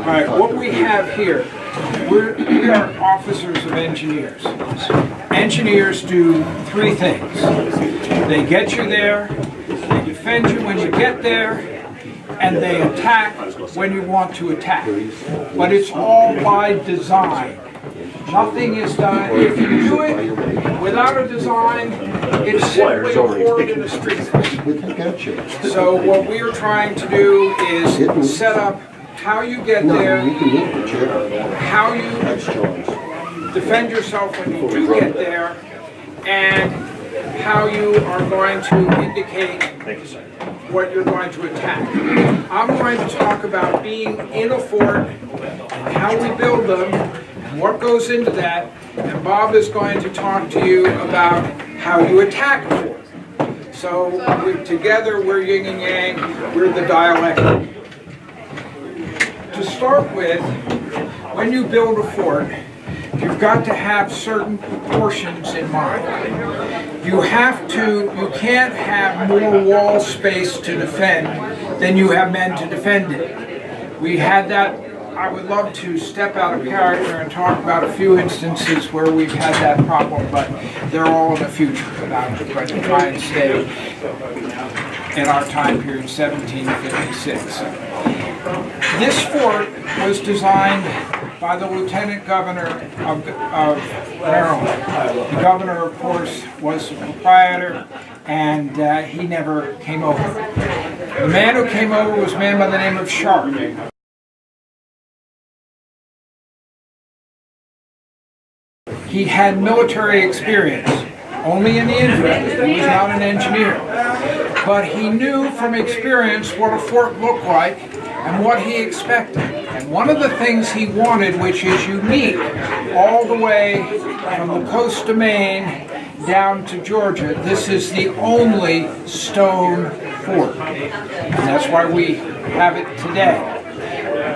right, what we have here, we are officers of engineers. Engineers do three things. They get you there, they defend you when you get there, and they attack when you want to attack. But it's all by design. Nothing is done. If you do it without a design, it's simply a horde in the streets. So what we are trying to do is set up how you get there, how you defend yourself when you do get there, and how you are going to indicate what you're going to attack. I'm going to talk about being in a fort, and how we build them, and what goes into that, and Bob is going to talk to you about how you attack a fort. So together we're yin and yang, we're the dialectic. To start with, when you build a fort, you've got to have certain proportions in mind. You can't have more wall space to defend than you have men to defend it. We had that. I would love to step out of character and talk about a few instances where we've had that problem, but they're all in the future about it, but to try and stay in our time period, 1756. This fort was designed by the Lieutenant Governor of Maryland. The governor, of course, was the proprietor, and he never came over. The man who came over was a man by the name of Sharp. He had military experience, only in the infantry. He was not an engineer. But he knew from experience what a fort looked like and what he expected. And one of the things he wanted, which is unique all the way from the coast of Maine down to Georgia, this is the only stone fort. And that's why we have it today.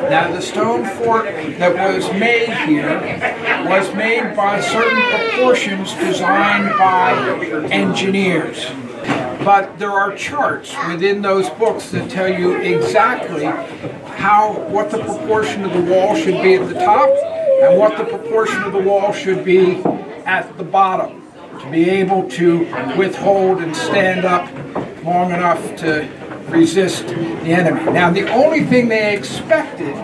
Now, the stone fort that was made here was made by certain proportions designed by engineers. But there are charts within those books that tell you exactly what the proportion of the wall should be at the top and what the proportion of the wall should be at the bottom to be able to withhold and stand up long enough to resist the enemy. Now, the only thing they expected,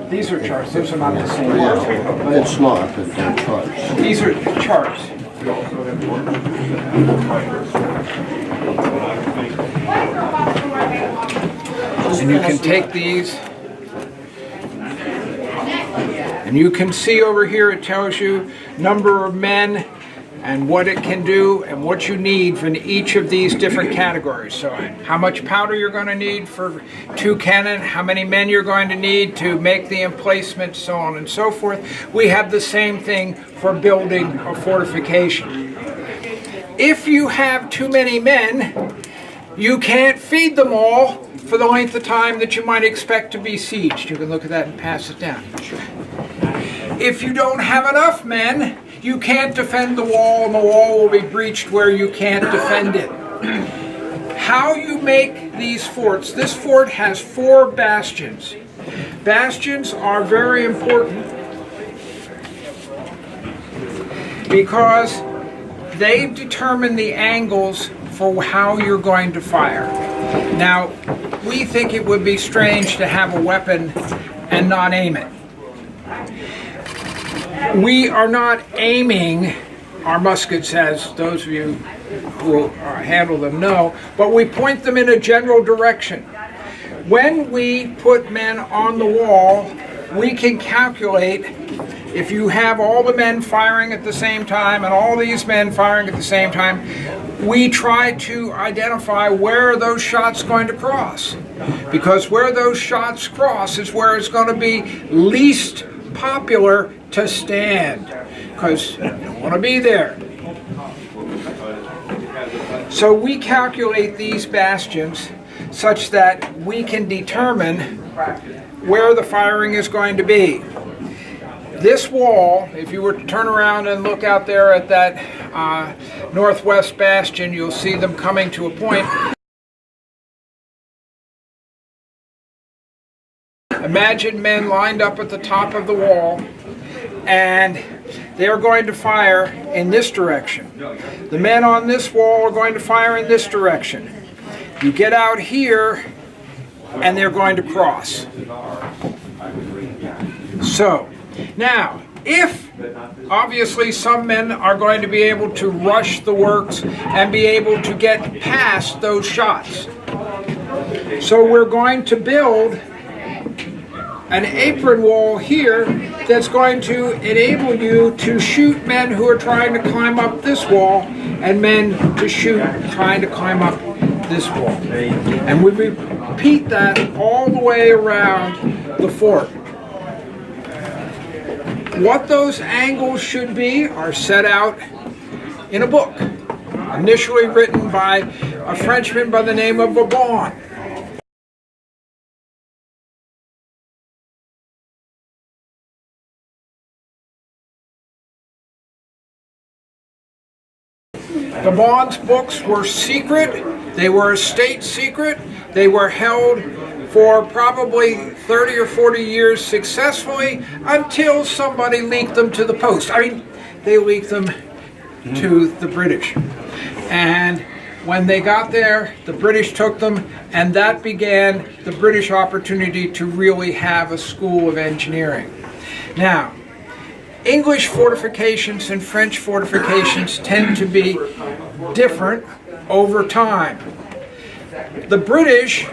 these are charts, those are not the same. Yeah, it's not, but they're charts. These are charts. And you can take these, and you can see over here it tells you number of men and what it can do and what you need for each of these different categories. So how much powder you're going to need for 2 cannon, how many men you're going to need to make the emplacement, so on and so forth. We have the same thing for building a fortification. If you have too many men, you can't feed them all for the length of time that you might expect to be sieged. You can look at that and pass it down. If you don't have enough men, you can't defend the wall, and the wall will be breached where you can't defend it. How you make these forts, this fort has 4 bastions. Bastions are very important because they determine the angles for how you're going to fire. Now, we think it would be strange to have a weapon and not aim it. We are not aiming our muskets, as those of you who handle them know, but we point them in a general direction. When we put men on the wall, we can calculate if you have all the men firing at the same time and all these men firing at the same time, we try to identify where those shots are going to cross. Because where those shots cross is where it's going to be least popular to stand, because you don't want to be there. So we calculate these bastions such that we can determine where the firing is going to be. This wall, if you were to turn around and look out there at that northwest bastion, you'll see them coming to a point Imagine men lined up at the top of the wall, and they're going to fire in this direction. The men on this wall are going to fire in this direction. You get out here, and they're going to cross. So, now, if obviously some men are going to be able to rush the works and be able to get past those shots. So we're going to build an apron wall here that's going to enable you to shoot men who are trying to climb up this wall and men to shoot trying to climb up this wall. And we repeat that all the way around the fort. What those angles should be are set out in a book, initially written by a Frenchman by the name of Vauban. Vauban's books were secret, they were a state secret, they were held for probably 30 or 40 years successfully until somebody leaked them to the Post. I mean, they leaked them to the British. And when they got there, the British took them, and that began the British opportunity to really have a school of engineering. Now, English fortifications and French fortifications tend to be different over time. The British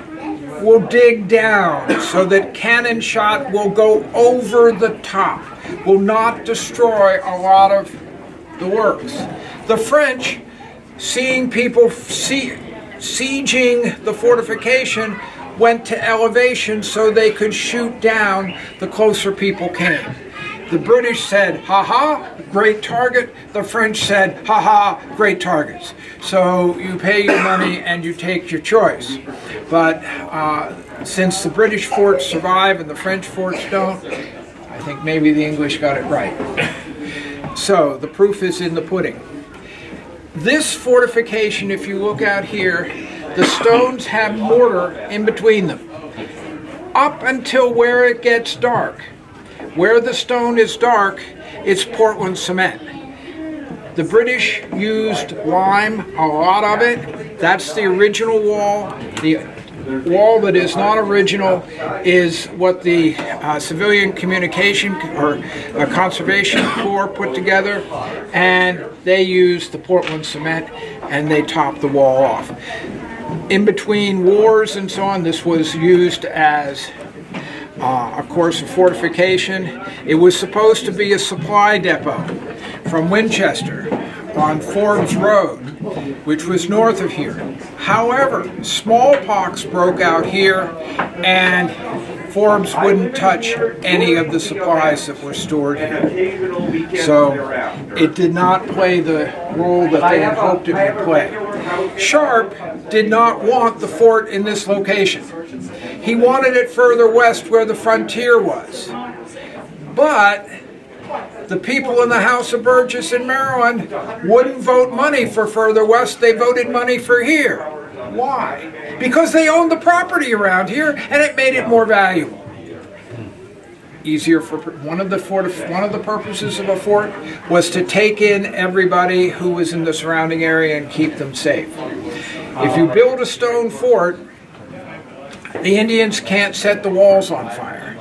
will dig down so that cannon shot will go over the top, will not destroy a lot of the works. The French, seeing people sieging the fortification, went to elevation so they could shoot down the closer people came. The British said, ha-ha, great target. The French said, ha-ha, great targets. So you pay your money and you take your choice. But since the British forts survive and the French forts don't, I think maybe the English got it right. So the proof is in the pudding. This fortification, if you look out here, the stones have mortar in between them. Up until where it gets dark. Where the stone is dark, it's Portland cement. The British used lime, a lot of it. That's the original wall. The wall that is not original is what the Civilian Communication or Conservation Corps put together, and they used the Portland cement and they topped the wall off. In between wars and so on, this was used as of course, a fortification. It was supposed to be a supply depot from Winchester on Forbes Road, which was north of here. However, smallpox broke out here and Forbes wouldn't touch any of the supplies that were stored here. So it did not play the role that they had hoped it would play. Sharp did not want the fort in this location. He wanted it further west where the frontier was. But the people in the House of Burgess in Maryland wouldn't vote money for further west, they voted money for here. Why? Because they owned the property around here and it made it more valuable. Easier for one of the purposes of a fort was to take in everybody who was in the surrounding area and keep them safe. If you build a stone fort, the Indians can't set the walls on fire.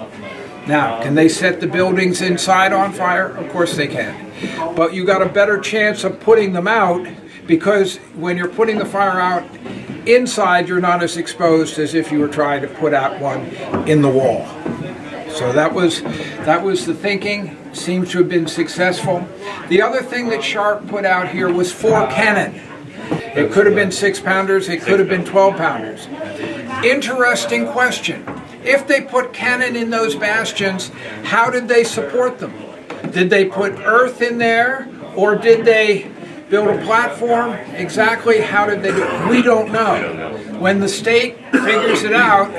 Now, can they set the buildings inside on fire? Of course they can. But you got a better chance of putting them out because when you're putting the fire out inside, you're not as exposed as if you were trying to put out one in the wall. So that was the thinking. Seems to have been successful. The other thing that Sharp put out here was 4 cannon. It could have been 6-pounders, it could have been 12-pounders. Interesting question. If they put cannon in those bastions, how did they support them? Did they put earth in there, or did they build a platform? Exactly how did they do it? We don't know. When the state figures it out,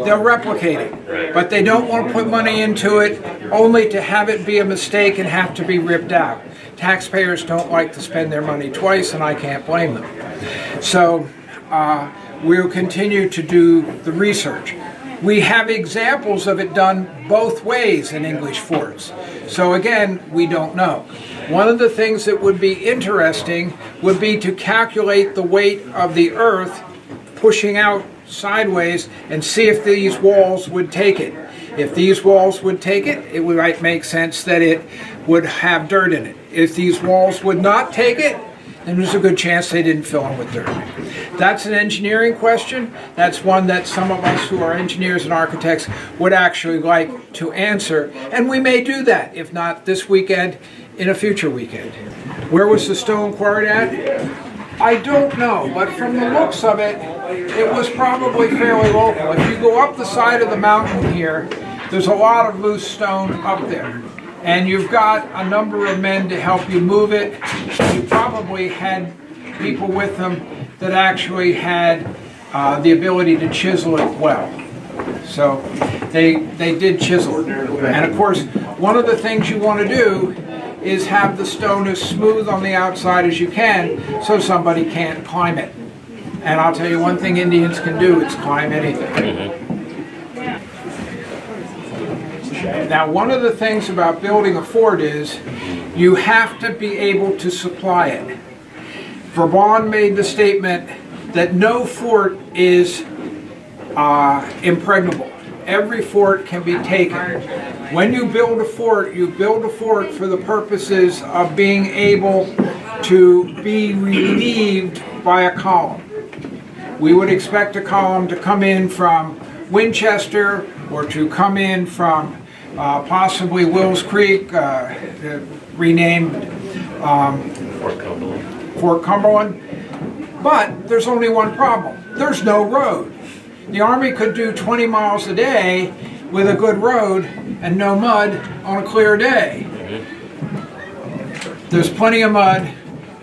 they'll replicate it. But they don't want to put money into it only to have it be a mistake and have to be ripped out. Taxpayers don't like to spend their money twice, and I can't blame them. So we'll continue to do the research. We have examples of it done both ways in English forts. So again, we don't know. One of the things that would be interesting would be to calculate the weight of the earth pushing out sideways and see if these walls would take it. If these walls would take it, it might make sense that it would have dirt in it. If these walls would not take it, then there's a good chance they didn't fill them with dirt. That's an engineering question. That's one that some of us who are engineers and architects would actually like to answer. And we may do that, if not this weekend, in a future weekend. Where was the stone quarried at? I don't know, but from the looks of it, it was probably fairly local. If you go up the side of the mountain here, there's a lot of loose stone up there. And you've got a number of men to help you move it. You probably had people with them that actually had the ability to chisel it well. So they did chisel it. And of course, one of the things you want to do is have the stone as smooth on the outside as you can so somebody can't climb it. And I'll tell you one thing Indians can do, it's climb anything. Now, one of the things about building a fort is you have to be able to supply it. Vauban made the statement that no fort is impregnable. Every fort can be taken. When you build a fort for the purposes of being able to be relieved by a column. We would expect a column to come in from Winchester or to come in from possibly Wills Creek, renamed Fort Cumberland. But there's only one problem. There's no road. The Army could do 20 miles a day with a good road and no mud on a clear day. There's plenty of mud,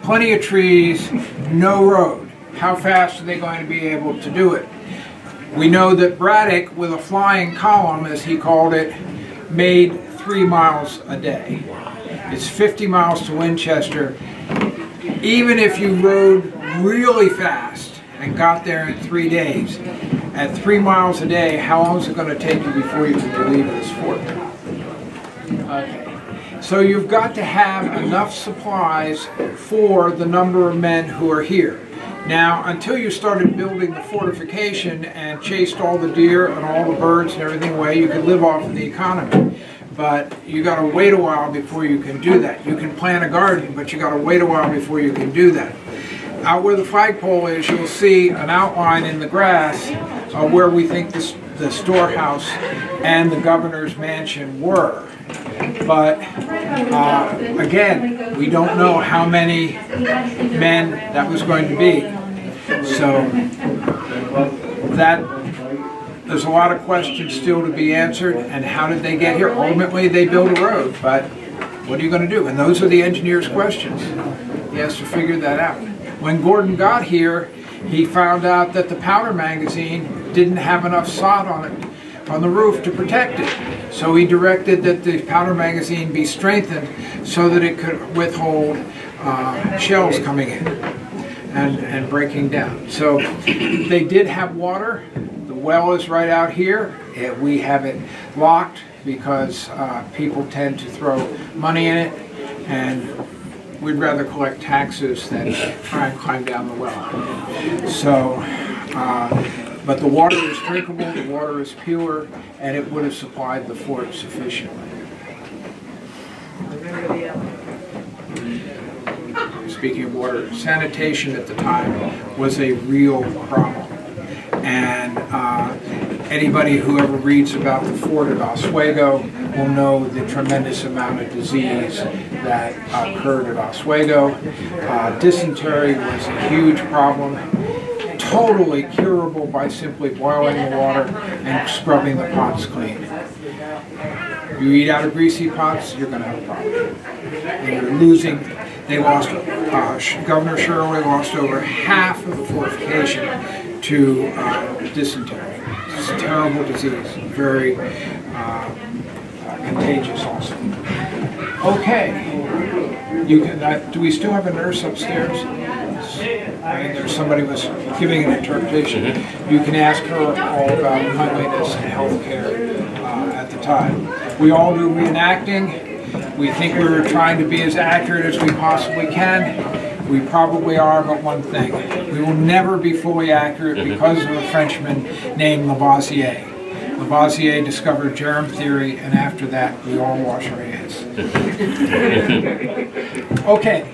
plenty of trees, no road. How fast are they going to be able to do it? We know that Braddock, with a flying column, as he called it, made 3 miles a day. It's 50 miles to Winchester. Even if you rode really fast and got there in 3 days, at 3 miles a day, how long is it going to take you before you can leave this fort? Okay. So you've got to have enough supplies for the number of men who are here. Now, until you started building the fortification and chased all the deer and all the birds and everything away, you could live off of the economy. But you got to wait a while before you can do that. You can plant a garden, but you got to wait a while before you can do that. Out where the flagpole is, you'll see an outline in the grass where we think the storehouse and the governor's mansion were. But again, we don't know how many men that was going to be. So there's a lot of questions still to be answered. And how did they get here? Ultimately, they built a road, but what are you going to do? And those are the engineer's questions. He has to figure that out. When Gordon got here, he found out that the powder magazine didn't have enough sod on it, on the roof, to protect it. So he directed that the powder magazine be strengthened so that it could withhold shells coming in and breaking down. So they did have water. The well is right out here. We have it locked because people tend to throw money in it, and we'd rather collect taxes than try and climb down the well. So, but the water is drinkable, the water is pure, and it would have supplied the fort sufficiently. Speaking of water, sanitation at the time was a real problem. And anybody who ever reads about the fort at Oswego will know the tremendous amount of disease that occurred at Oswego. Dysentery was a huge problem, totally curable by simply boiling the water and scrubbing the pots clean. You eat out of greasy pots, you're going to have a problem. And you're losing. They lost, Governor Shirley lost over half of the fortification to dysentery. It's a terrible disease, very contagious also. Okay. You can, do we still have a nurse upstairs? I mean, there's somebody was giving an interpretation. You can ask her all about cleanliness and healthcare at the time. We all do reenacting. We think we're trying to be as accurate as we possibly can. We probably are, but one thing, we will never be fully accurate because of a Frenchman named Lavoisier. Lavoisier discovered germ theory, and after that, we all wash our hands. Okay.